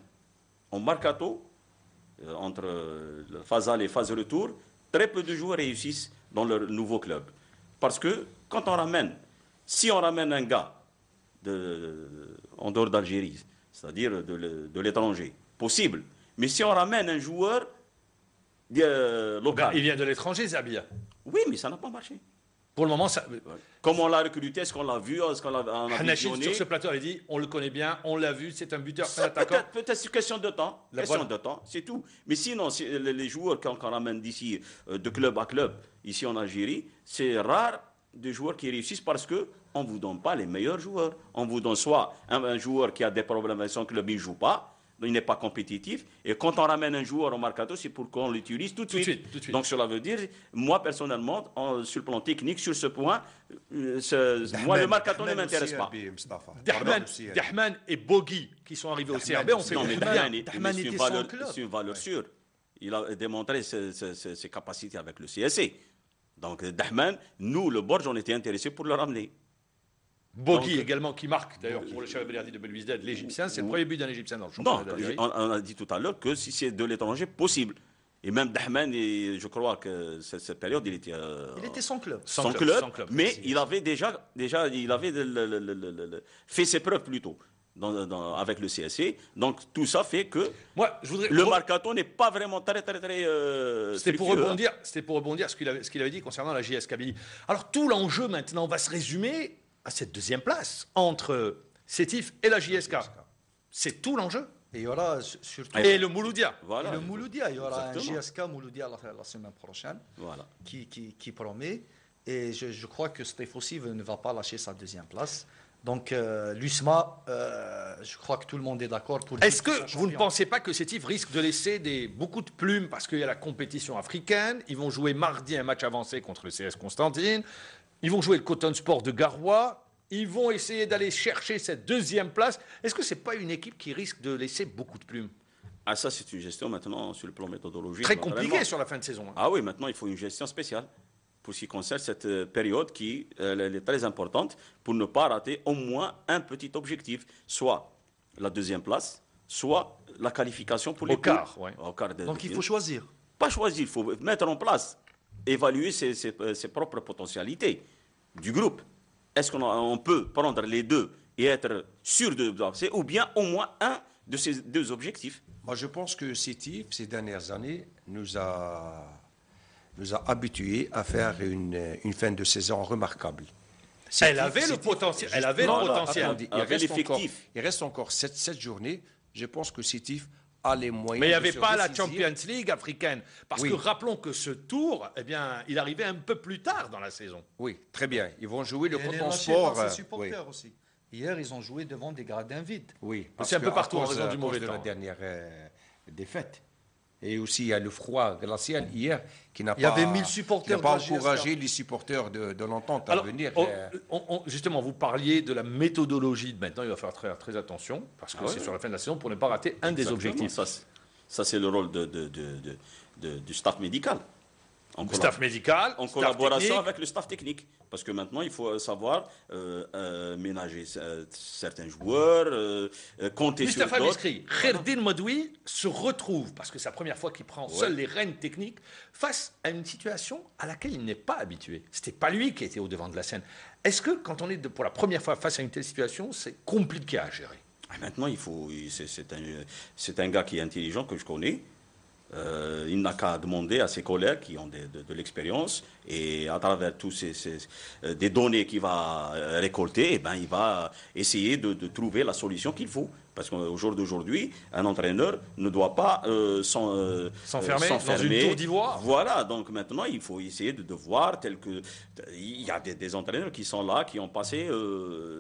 en mercato, entre la phase aller et phase retour, très peu de joueurs réussissent dans leur nouveau club. Parce que quand on ramène, si on ramène un gars en dehors d'Algérie, c'est-à-dire de l'étranger, possible. Mais si on ramène un joueur local, Il vient de l'étranger, Zerbia. oui, mais ça n'a pas marché. Pour le moment, ça... Comment on l'a recruté, est-ce qu'on l'a vu, est-ce qu'on l'a Hanachid, visionné? sur ce plateau, avait dit, on le connaît bien, on l'a vu, c'est un buteur, un attaquant. Peut-être c'est question de temps. Question voilà. de temps, c'est tout. Mais sinon, les joueurs qu'on ramène d'ici, de club à club, ici en Algérie, c'est rare de joueurs qui réussissent parce que on vous donne pas les meilleurs joueurs. On vous donne soit un joueur qui a des problèmes avec son club, il ne joue pas, il n'est pas compétitif. Et quand on ramène un joueur au mercato, c'est pour qu'on l'utilise tout de suite. Tout de suite. Donc cela veut dire, moi personnellement, sur le plan technique, sur ce point, moi le mercato ne m'intéresse pas. Dahman et Bogi qui sont arrivés au CRB, on fait Non, mais Dahman. Dahman c'est était une sans valeur, club. c'est une valeur sûre. Il a démontré ses capacités avec le CSC. Donc, Dahman, nous, le Borj, on était intéressés pour le ramener. Bogi Donc, également qui marque d'ailleurs pour le Chérif Belhardi de Belouizdad, l'Égyptien, c'est le premier but d'un Égyptien dans le Non, championnat d'Algérie. on a dit tout à l'heure que si c'est de l'étranger, possible. Et même Dahman, je crois que cette période, il était sans club. sans club, mais il avait déjà il avait fait ses preuves plutôt avec le CSC. Donc tout ça fait que Moi, je voudrais le mercato n'est pas vraiment très C'était pour fructueux, rebondir, ce qu'il avait dit concernant la JS Kabylie. Alors tout l'enjeu maintenant va se résumer à cette deuxième place entre Sétif et la JSK. C'est tout l'enjeu. Et il y aura surtout Et le Mouloudia. Voilà. et le Mouloudia. Il y aura Exactement. un GSK Mouloudia la semaine prochaine Voilà. qui promet. Et je crois que Steph aussi ne va pas lâcher sa deuxième place. Donc l'USMA, je crois que tout le monde est d'accord pour dire Est-ce que qu'ils sont vous ne champions. pensez pas que Sétif risque de laisser beaucoup de plumes parce qu'il y a la compétition africaine? Ils vont jouer mardi un match avancé contre le CS Constantine. Ils vont jouer le Coton Sport de Garoua. Ils vont essayer d'aller chercher cette deuxième place. Est-ce que ce n'est pas une équipe qui risque de laisser beaucoup de plumes? Ah, ça, c'est une gestion maintenant sur le plan méthodologique. Très naturellement. compliqué sur la fin de saison. Hein. Ah oui, maintenant, il faut une gestion spéciale pour ce qui concerne cette période qui elle est très importante pour ne pas rater au moins un petit objectif, soit la deuxième place, soit la qualification pour les Au quart, poules. ouais. Au quart de Donc il finale. faut choisir. Pas choisir, il faut mettre en place, évaluer ses propres potentialités du groupe. Est-ce qu'on peut prendre les deux et être sûr de passer, ou bien au moins un de ces deux objectifs? Moi, je pense que Sétif, ces dernières années, nous a habitués à faire une fin de saison remarquable. Elle avait le potentiel. Elle avait le potentiel. Attendez, il reste encore 7 journées. Je pense que Sétif a les moyens. Mais il n'y de avait se pas la ressaisir. Champions League africaine. Parce Oui. que rappelons que ce tour, eh bien, il arrivait un peu plus tard dans la saison. Oui, très bien. Ils vont jouer le Et elle est Coton lâchée Sport. par ses oui. supporters aussi. Hier, ils ont joué devant des gradins vides. Oui, C'est un peu que partout en à cause- raison à du cause mauvais de la temps. dernière défaite. Et aussi, il y a le froid glacial hier qui n'a Il y pas, avait 1000 supporters qui n'a pas de la GSK. encouragé les supporters de l'entente à Alors, venir. justement, vous parliez de la méthodologie. Maintenant, il va falloir faire très attention, parce que Ah c'est ouais. sur la fin de la saison pour ne pas rater un des Exactement. objectifs. Ça, c'est le rôle du staff médical. En Staff médical, en staff collaboration technique. avec le staff technique. Parce que maintenant, il faut savoir ménager certains joueurs, compter sur Mustapha d'autres. Biskri, Kherdin Madoui se retrouve, parce que c'est la première fois qu'il prend seul les rênes techniques, face à une situation à laquelle il n'est pas habitué. Ce n'était pas lui qui était au devant de la scène. Est-ce que quand on est pour la première fois face à une telle situation, c'est compliqué à gérer? Maintenant, c'est un gars qui est intelligent, que je connais. Il n'a qu'à demander à ses collègues qui ont de l'expérience, et à travers tous des données qu'il va récolter, eh ben, il va essayer de trouver la solution qu'il faut. Parce qu'au jour d'aujourd'hui, un entraîneur ne doit pas S'enfermer dans une tour d'ivoire. Voilà, donc maintenant, il faut essayer de voir tel que... Il y a des entraîneurs qui sont là, qui ont passé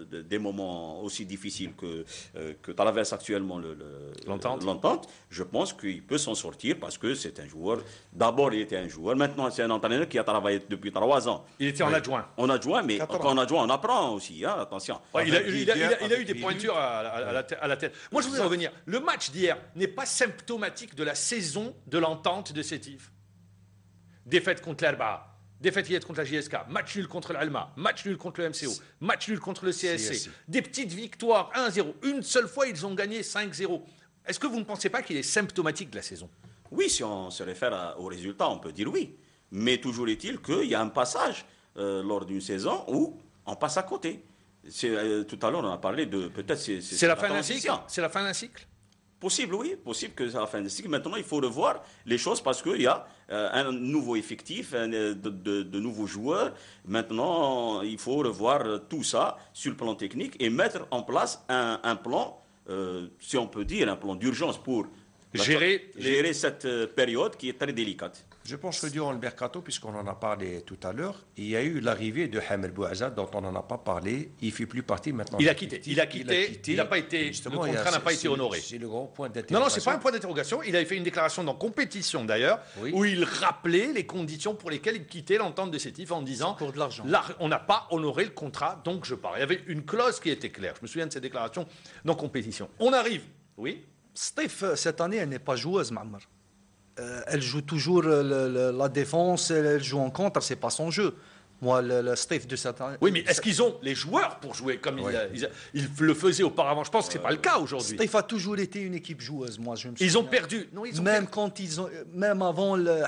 des moments aussi difficiles que traverse actuellement l'entente. Je pense qu'il peut s'en sortir parce que c'est un joueur... D'abord, il était un joueur. Maintenant, c'est un entraîneur qui a travaillé depuis 3 ans. Il était en adjoint. En adjoint, mais 4 ans. quand on adjoint, on apprend aussi, hein, attention. Ouais, il a eu des Avec pointures à la tête. Moi, je voudrais revenir. Le match d'hier n'est pas symptomatique de la saison de l'entente de Sétif. Défaite contre l'Arba, défaite hier contre la JSK, match nul contre l'Alma, match nul contre le MCO, match nul contre le CSC, des petites victoires 1-0. Une seule fois, ils ont gagné 5-0. Est-ce que vous ne pensez pas qu'il est symptomatique de la saison? Oui, si on se réfère aux résultats, on peut dire oui. Mais toujours est-il qu'il y a un passage lors d'une saison où on passe à côté. Tout à l'heure, on a parlé de... Peut-être C'est la fin d'un transition. cycle. C'est la fin d'un cycle. Possible, oui. Possible que c'est la fin d'un cycle. Maintenant, il faut revoir les choses parce qu'il y a un nouveau effectif, de nouveaux joueurs. Maintenant, il faut revoir tout ça sur le plan technique et mettre en place un plan, si on peut dire, un plan d'urgence pour Gérer cette période qui est très délicate. Je pense que durant le mercato, puisqu'on en a parlé tout à l'heure, il y a eu l'arrivée de Hamel Bouazza, dont on n'en a pas parlé. Il ne fait plus partie maintenant. Il a quitté. Il n'a pas été. Justement, le contrat n'a pas été honoré. C'est le grand point d'interrogation. Non, non, c'est pas un point d'interrogation. Il avait fait une déclaration dans Compétition d'ailleurs, Oui. où il rappelait les conditions pour lesquelles il quittait l'entente de Sétif en disant Pour de l'argent. on n'a pas honoré le contrat, donc je pars. Il y avait une clause qui était claire. Je me souviens de ces déclarations dans Compétition. On arrive. Oui. Steph, cette année, elle n'est pas joueuse, Mammar. Elle joue toujours la défense, elle joue en contre, c'est pas son jeu. Moi, le Steph de cette année. Oui, mais est-ce qu'ils ont les joueurs pour jouer comme ils le faisaient auparavant? Je pense que c'est pas le cas aujourd'hui. Steph a toujours été une équipe joueuse, moi je me Ils ont souviens. perdu. Non, ils ont Même perdu. quand même avant les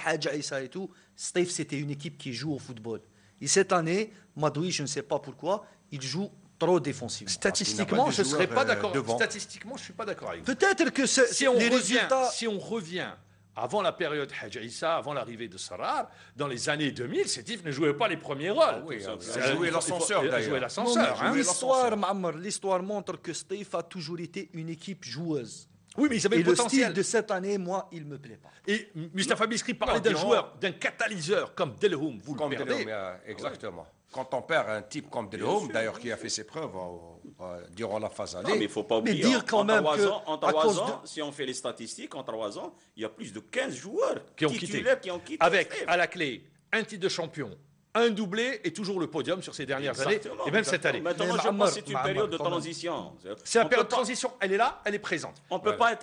Hadja Issa et tout, Steph c'était une équipe qui joue au football. Et cette année, Madoui, je ne sais pas pourquoi, il joue trop défensivement. Statistiquement, de je ne serais joueurs, pas d'accord. devant. Statistiquement, je ne suis pas d'accord avec vous. Peut-être que Si on les résultats. revient avant la période Hadja Issa, avant l'arrivée de Sarar, dans les années 2000, Sétif ne jouait pas les premiers rôles. oui, C'est- il a joué l'ascenseur, il a d'ailleurs. joué Non, l'ascenseur. mais hein. l'histoire, Mammar, l'histoire montre que Steph a toujours été une équipe joueuse. Oui, mais ils avaient Et le le potentiel. style de cette année, moi, il me plaît pas. Et Mustapha Biskri parlait Non, d'un durant- joueur, d'un catalyseur comme Delhoum. Vous Comme le perdez. Delhomme, exactement. Quand on perd un type comme Delhomme, d'ailleurs qui a fait ses preuves durant la phase Non, mais il allée, ne faut pas Mais oublier. dire quand même que, En à 3 cause ans, si on fait les statistiques, en 3 ans, il y a plus de 15 joueurs Qui ont quitté. titulaires qui ont quitté. Avec, Steph. à la clé, un titre de champion, un doublé et toujours le podium sur ces dernières années, Exactement, et même cette année. Maintenant, Mais je pense Mammar, que c'est une Mammar, période de quand même. transition. C'est la On période de peut pas- transition, elle est là, elle est présente. On peut pas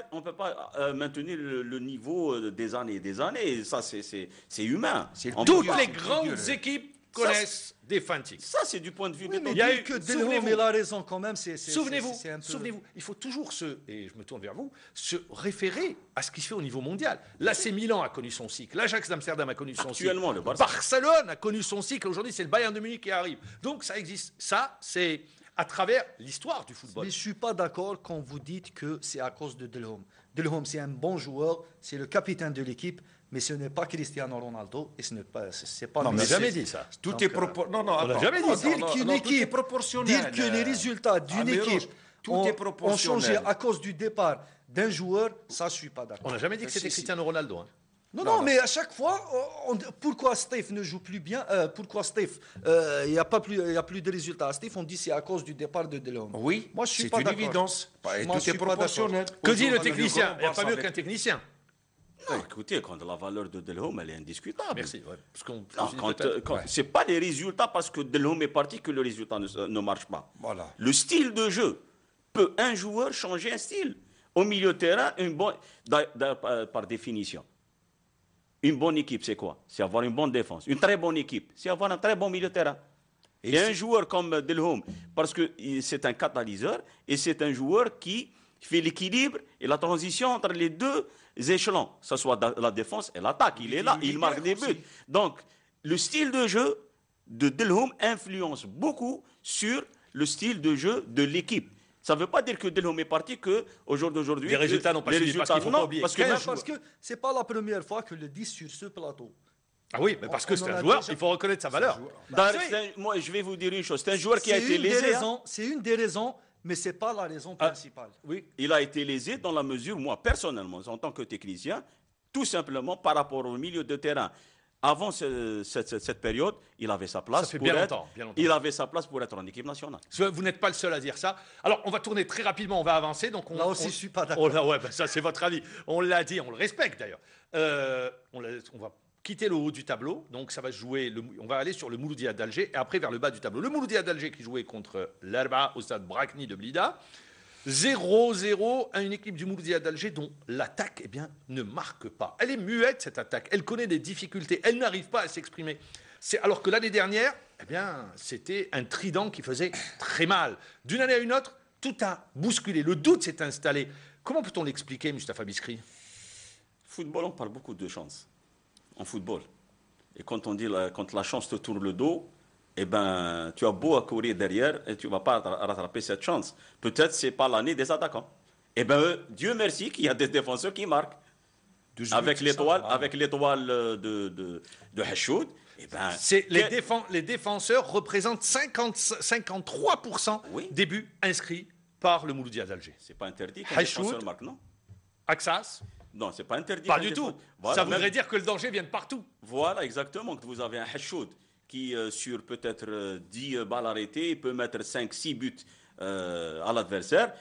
maintenir le niveau des années et des années. Ça, c'est humain. C'est le On Toutes peut- les grandes équipes connaissent des fantiques. Ça, c'est du point de vue Oui, mais Il y a dire eu- que souvenez-vous. Delhomme, il a raison quand même, c'est Souvenez-vous, c'est un peu... souvenez-vous, il faut toujours et je me tourne vers vous, se référer à ce qui se fait au niveau mondial. L'AC Milan a connu son cycle, l'Ajax d'Amsterdam a connu son Actuellement, cycle, le Barça. Barcelone a connu son cycle, aujourd'hui c'est le Bayern de Munich qui arrive. Donc ça existe. Ça, c'est à travers l'histoire du football. Mais je ne suis pas d'accord quand vous dites que c'est à cause de Delhomme. Delhomme, c'est un bon joueur, c'est le capitaine de l'équipe, mais ce n'est pas Cristiano Ronaldo et ce n'est pas, c'est pas. Non, on n'a mais jamais c'est- dit ça. Tout Donc, est proportionnel. Non, non, on l'a attends. jamais dit. Non, Dire non, qu'une non, tout est équipe, proportionnel. dire que les résultats d'une Améros, équipe tout ont, est ont proportionnel. changé à cause du départ d'un joueur, ça, je suis pas d'accord. On n'a jamais dit que Si, c'était si. Cristiano Ronaldo. Hein. Non, mais à chaque fois, pourquoi Steve ne joue plus bien pourquoi Steve, il n'y a plus de résultats à Steve, on dit c'est à cause du départ de Delhomme. Oui, Moi, je suis c'est pas une d'accord. évidence. Et Moi, tout je est suis pas proportionnel. Que dit le Aujourd'hui, technicien grand Il n'y a pas Barça mieux avec- qu'un technicien. Non, écoutez, quand la valeur de Delhomme, elle est indiscutable. Merci. Ouais. Parce qu'on Non, c'est pas les résultats parce que Delhomme est parti que le résultat ne marche pas. Voilà. Le style de jeu peut un joueur changer un style. Au milieu de terrain, par définition. Une bonne équipe, c'est quoi? C'est avoir une bonne défense. Une très bonne équipe, c'est avoir un très bon milieu de terrain. Et un joueur comme Delhomme, parce que c'est un catalyseur et c'est un joueur qui fait l'équilibre et la transition entre les deux échelons, que ce soit la défense et l'attaque. Il est là, il marque des buts. Donc, le style de jeu de Delhomme influence beaucoup sur le style de jeu de l'équipe. Ça ne veut pas dire que Delhomme est parti au jour d'aujourd'hui. Les résultats n'ont pas suivi, parce qu'il faut pas oublier. parce que Parce que c'est pas la première fois que le dit sur ce plateau. Ah oui, mais parce que On c'est en un a joueur, déjà- il faut reconnaître sa valeur. moi, je vais vous dire une chose. C'est un joueur qui a C'est été une des lésé. hein. raisons, c'est une des raisons, mais c'est pas la raison principale. Oui. Il a été lésé dans la mesure, moi, personnellement, en tant que technicien, tout simplement par rapport au milieu de terrain. Avant cette période, il avait sa place. Ça fait pour bien être- longtemps, bien longtemps. Il avait sa place pour être en équipe nationale. Vous n'êtes pas le seul à dire ça. Alors, on va tourner très rapidement, on va avancer. Donc Là aussi, je suis pas d'accord. Ouais, ben ça, c'est votre avis. On l'a dit, on le respecte d'ailleurs. On va quitter le haut du tableau. Donc, ça va se jouer. On va aller sur le Mouloudia d'Alger et après vers le bas du tableau. Le Mouloudia d'Alger qui jouait contre l'Arba au stade Brakni de Blida. 0-0 à une équipe du Mouloudia d'Alger dont l'attaque ne marque pas. Elle est muette, cette attaque. Elle connaît des difficultés. Elle n'arrive pas à s'exprimer. Alors que l'année dernière, c'était un trident qui faisait très mal. D'une année à une autre, tout a bousculé. Le doute s'est installé. Comment peut-on l'expliquer, Mustapha Biskri? Football, on parle beaucoup de chance. En football. Et quand on dit quand la chance te tourne le dos, tu as beau à courir derrière et tu ne vas pas rattraper cette chance. Peut-être que ce n'est pas l'année des attaquants. Dieu merci qu'il y a des défenseurs qui marquent. Avec l'étoile de Hachoud, les défenseurs représentent 53% Oui. des buts inscrits par le Mouloudia d'Alger. c'est pas interdit qu'un Hachoud. défenseur marque, non? Axas, Non, c'est pas interdit. pas qu'un du tout. défenseur- Voilà, Ça même- voudrait dire que le danger vient de partout. Voilà, exactement. Que vous avez un Hachoud qui, sur peut-être 10 balles arrêtées, il peut mettre 5-6 buts à l'adversaire.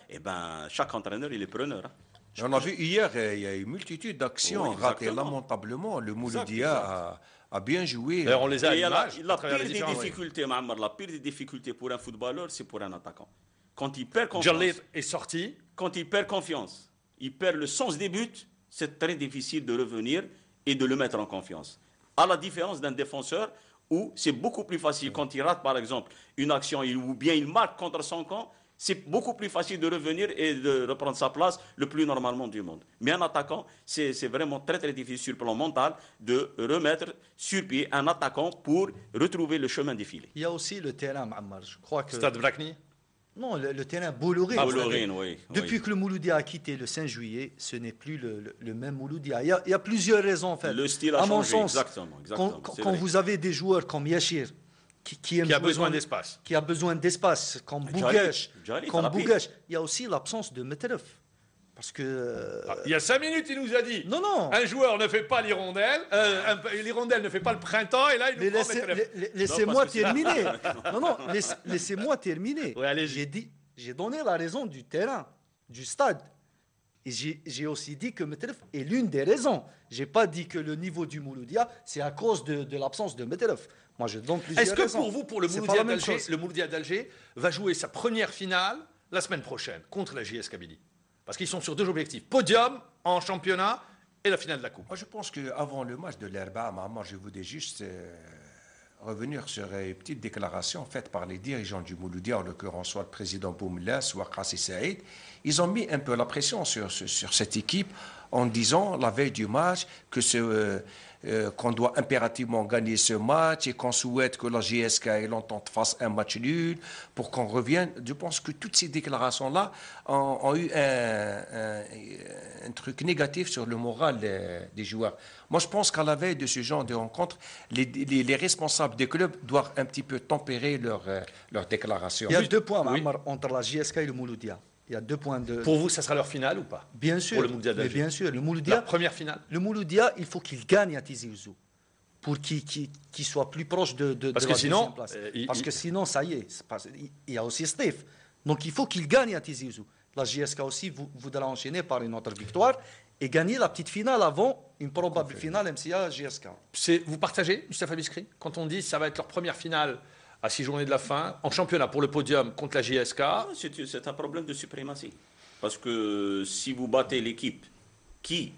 Chaque entraîneur, il est preneur. Hein. On a vu hier, il y a eu une multitude d'actions Oui, ratées exactement. lamentablement. Le Exact. Mouloudia a bien joué. D'ailleurs, on les a à Et l'image. la à travers pire les des différents- difficultés, Mohamed, la pire des difficultés pour un footballeur, c'est pour un attaquant. Quand il perd confiance, Jalil est sorti. quand il perd confiance, il perd le sens des buts, c'est très difficile de revenir et de le mettre en confiance. À la différence d'un défenseur où c'est beaucoup plus facile quand il rate par exemple une action ou bien il marque contre son camp, c'est beaucoup plus facile de revenir et de reprendre sa place le plus normalement du monde. Mais un attaquant, c'est vraiment très très difficile sur le plan mental de remettre sur pied un attaquant pour retrouver le chemin défilé. Il y a aussi le terrain, Ma'ammar. Je crois que. Stade Brakni. Non, le terrain Bolloré. Bolloré, oui. Depuis que le Mouloudia a quitté le 5 juillet, ce n'est plus le même Mouloudia. Il y a plusieurs raisons, en fait. Le style a à mon changé, sens, exactement. C'est quand vrai. vous avez des joueurs comme Yachir, qui aiment Qui a jouer besoin dans- d'espace. qui a besoin d'espace, comme Jalil, Bougache, Jalil, comme t'as la pire. Bougache. Il y a aussi l'absence de Metref. Parce que... Il y a 5 minutes, il nous a dit Non. un joueur ne fait pas l'hirondelle, l'hirondelle ne fait pas le printemps, et là, il Mais nous prend Metref. laissez-moi Non, parce que terminer. Non, laissez-moi terminer. Ouais, allez-y. J'ai donné la raison du terrain, du stade. Et j'ai aussi dit que Metref est l'une des raisons. Je n'ai pas dit que le niveau du Mouloudia, c'est à cause de l'absence de Metref. Moi, je donne plusieurs Est-ce que raisons. pour vous, pour le C'est pas Mouloudia la même d'Alger, chose. le Mouloudia d'Alger va jouer sa première finale la semaine prochaine contre la JS Kabylie? Parce qu'ils sont sur 2 objectifs. Podium en championnat et la finale de la Coupe. Moi, je pense qu'avant le match de l'Herba, je voudrais juste revenir sur une petite déclaration faite par les dirigeants du Mouloudia, en l'occurrence soit le président Boumla, soit Qassi Saïd. Ils ont mis un peu la pression sur cette équipe en disant, la veille du match, que qu'on doit impérativement gagner ce match et qu'on souhaite que la GSK et l'Entente fassent un match nul pour qu'on revienne. Je pense que toutes ces déclarations-là ont eu un truc négatif sur le moral des joueurs. Moi, je pense qu'à la veille de ce genre de rencontre, les responsables des clubs doivent un petit peu tempérer leurs déclarations. Il y a 2 points entre la JSK et le Mouloudia. Il y a 2 points de... Pour vous, ça sera leur finale ou pas? Bien sûr. Pour le Mouloudia d'Alger. Bien sûr. Le Mouloudia, La première finale. Le Mouloudia, il faut qu'il gagne à Tizi Ouzou pour qu'il soit plus proche de Parce la que sinon, deuxième place. Parce que sinon, ça y est. Il y a aussi Steve. Donc il faut qu'il gagne à Tizi Ouzou. La JSK aussi voudra enchaîner par une autre victoire et gagner la petite finale avant une probable finale MCA-JSK. Vous partagez, Mustapha Biskri, quand on dit que ça va être leur première finale à 6 journées de la fin, en championnat pour le podium contre la JSK? C'est un problème de suprématie. Parce que si vous battez l'équipe qui,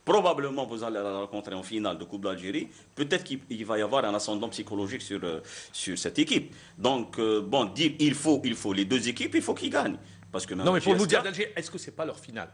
probablement, vous allez la rencontrer en finale de Coupe d'Algérie, peut-être qu'il va y avoir un ascendant psychologique sur cette équipe. Donc, bon, dire il faut les 2 équipes, il faut qu'ils gagnent. Parce que non, mais pour le Mouloudia d'Alger, est-ce que ce n'est pas leur finale?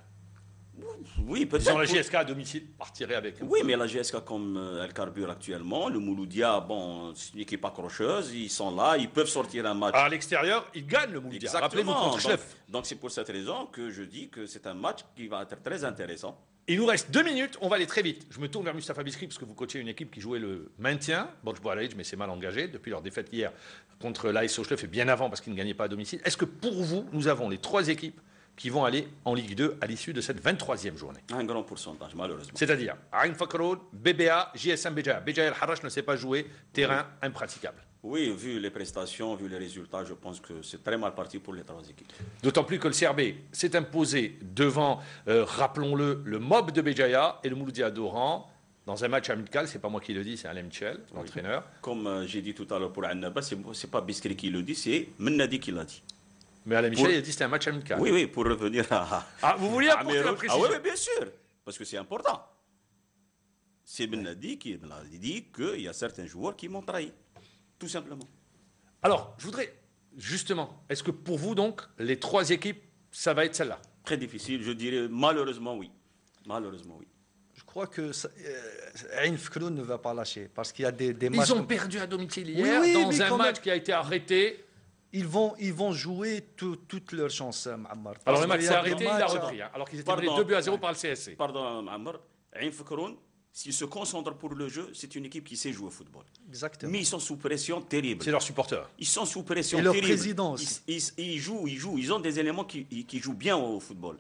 Oui, peut-être. Disons, la GSK à domicile partirait avec. Oui, mais la GSK, comme elle carbure actuellement, le Mouloudia, bon, c'est une équipe accrocheuse, ils sont là, ils peuvent sortir un match. À l'extérieur, ils gagnent le Mouloudia. Rappelez-vous contre Chlef. Donc c'est pour cette raison que je dis que c'est un match qui va être très intéressant. Il nous reste 2 minutes, on va aller très vite. Je me tourne vers Mustapha Biskri parce que vous coachez une équipe qui jouait le maintien. Bon, je vois l'âge, mais c'est mal engagé depuis leur défaite hier contre l'AS Chlef et bien avant parce qu'ils ne gagnaient pas à domicile. Est-ce que pour vous, nous avons les 3 équipes qui vont aller en Ligue 2 à l'issue de cette 23e journée? Un grand pourcentage, malheureusement. C'est-à-dire Ain Fakroun, BBA, JSM Béjaïa. Béjaïa El-Harrach ne sait pas jouer, terrain impraticable. Oui, vu les prestations, vu les résultats, je pense que c'est très mal parti pour les 3 équipes. D'autant plus que le CRB s'est imposé devant, rappelons-le, le MOB de Béjaïa et le Mouloudia d'Oran dans un match amical. C'est pas moi qui le dis, c'est Alain Michel, l'entraîneur. Comme j'ai dit tout à l'heure pour Annaba, c'est pas Biskri qui le dit, c'est Mennadi qui l'a dit. Mais Alain Michel, il a dit que c'était un match amical. Oui, pour revenir à... Ah, vous vouliez apporter la précision? Ah oui, bien sûr, parce que c'est important. C'est Mennadi qui a dit qu'il y a certains joueurs qui m'ont trahi, tout simplement. Alors, je voudrais, justement, est-ce que pour vous, donc, les 3 équipes, ça va être celle-là? Très difficile, je dirais malheureusement oui. Malheureusement oui. Je crois que Ain Fakroun ne va pas lâcher, parce qu'il y a des matchs... Ils ont perdu à domicile hier, dans un match qui a été arrêté. Ils vont jouer toutes leurs chances, Ma'ammar. Alors le match s'est arrêté, il a repris. Alors qu'ils étaient menés 2-0 par le CSC. Pardon, Ma'ammar. Ain Fakroun, s'ils se concentrent pour le jeu, c'est une équipe qui sait jouer au football. Exactement. Mais ils sont sous pression terrible. C'est leurs supporters. Ils sont sous pression terrible. terrible. Et leur président aussi. Ils jouent. Ils ont des éléments qui jouent bien au football.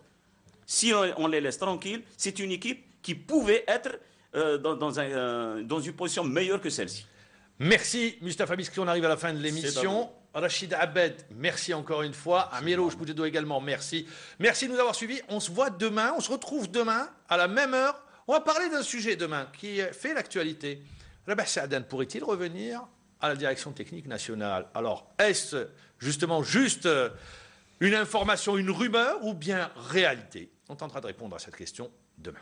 Si on les laisse tranquilles, c'est une équipe qui pouvait être dans une position meilleure que celle-ci. Merci Mustapha Biskri, on arrive à la fin de l'émission. Rachid Abed, merci encore une fois. Amirouche Boudedo également, merci. Merci de nous avoir suivis. On se voit demain, on se retrouve demain à la même heure. On va parler d'un sujet demain qui fait l'actualité. Rabah Saadan pourrait-il revenir à la direction technique nationale? Alors, est-ce justement juste une information, une rumeur ou bien réalité? On tentera de répondre à cette question demain.